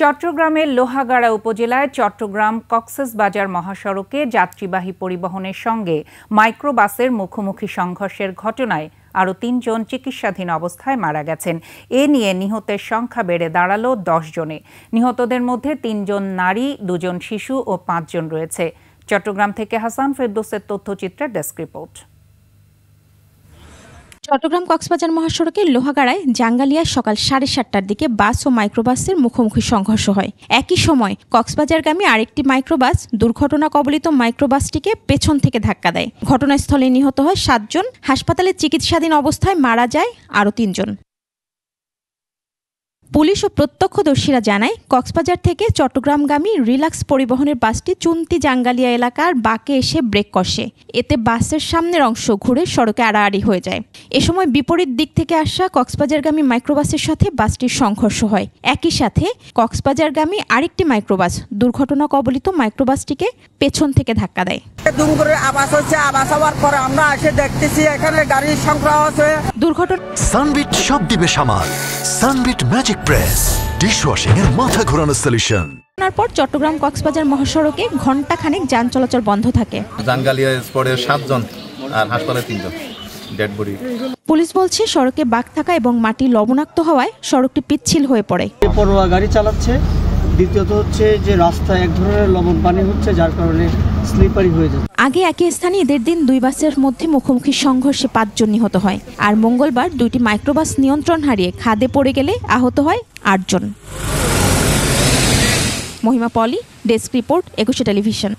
চট্টগ্রামের লোহাগাড়া উপজেলায় চট্টগ্রাম কক্সবাজার মহাসড়কে যাত্রীবাহী পরিবহনের সঙ্গে মাইক্রোবাসের মুখোমুখি সংঘর্ষের ঘটনায় আরও ৩ জন চিকিৎসাধীন অবস্থায় মারা গেছেন। এ নিয়ে নিহতের সংখ্যা বেড়ে দাঁড়ালো ১০ জনে। নিহতদের মধ্যে ৩ জন নারী, ২ জন শিশু ও ৫ জন রয়েছে। চট্টগ্রাম থেকে হাসান ফেরদৌসের তথ্যচিত্রের ডেস্ক রিপোর্ট। চট্টগ্রাম কক্সবাজার মহাসড়কে লোহাগাড়ায় জাঙ্গালিয়ায় সকাল 7:30টার দিকে বাস ও মাইক্রোবাসের মুখোমুখি সংঘর্ষ হয়। একই সময় কক্সবাজারগামী আরেকটি মাইক্রোবাস দুর্ঘটনা কবলিত মাইক্রোবাসটিকে পেছন থেকে ধাক্কা দেয়। ঘটনাস্থলে নিহত হয় 7 জন, হাসপাতালে চিকিৎসাধীন অবস্থায় মারা যায় আরও 3 জন। পুলিশ ও প্রত্যক্ষদর্শীরা জানায়, কক্সবাজার থেকে চট্টগ্রামগামী রিলাক্স পরিবহনের বাসটি চুন্তি জাঙ্গালিয়া এলাকার বাঁকে এসে ব্রেক কষে। এতে বাসের সামনের অংশ ঘুরে সড়কে আড়াআড়ি হয়ে যায়। এ সময় বিপরীত দিক থেকে আসা কক্সবাজারগামী মাইক্রোবাসের সাথে বাসটির সংঘর্ষ হয়। একই সাথে কক্সবাজারগামী আরেকটি মাইক্রোবাস দুর্ঘটনা কবলিত মাইক্রোবাসটিকে পেছন থেকে ধাক্কা দেয়। আবাস হচ্ছে, আবাস হওয়ার পরে আমরা এসে দেখতেছি এখানে গাড়ির সংখ্যা আছে। দুর্ঘটনা সানবিট সব দিবে সামাল। সানবিট ম্যাজিক প্রেস ডিশওয়াশিং এর মাথা ঘোরানো সলিউশন। পর চট্টগ্রাম কক্সবাজার মহাসড়কে ঘণ্টাখানেক যান চলাচল বন্ধ থাকে। জাঙ্গালিয়া স্পটে 7 জন আর হাসপাতালে 3 জন ডেড বডি। পুলিশ বলছে, সড়কে বাঁক থাকা এবং মাটি লবণাক্ত হওয়ায় সড়কটি পিচ্ছিল হয়ে পড়ে। পরোয়া গাড়ি চালাচ্ছে। দ্বিতীয়ত হচ্ছে যে রাস্তায় এক ধরনের লবণ পানি হচ্ছে, যার কারণে স্লিপারি হয়ে যায়। আগে একই স্থানে ঈদের দিন 2 বাসের মধ্যে মুখোমুখি সংঘর্ষে 5 জন নিহত হয়। আর মঙ্গলবার 2টি মাইক্রোবাস নিয়ন্ত্রণ হারিয়ে খাদে পড়ে গেলে আহত হয় 8 জন। মহিমা পলি, ডেস্ক রিপোর্ট, 21 টেলিভিশন।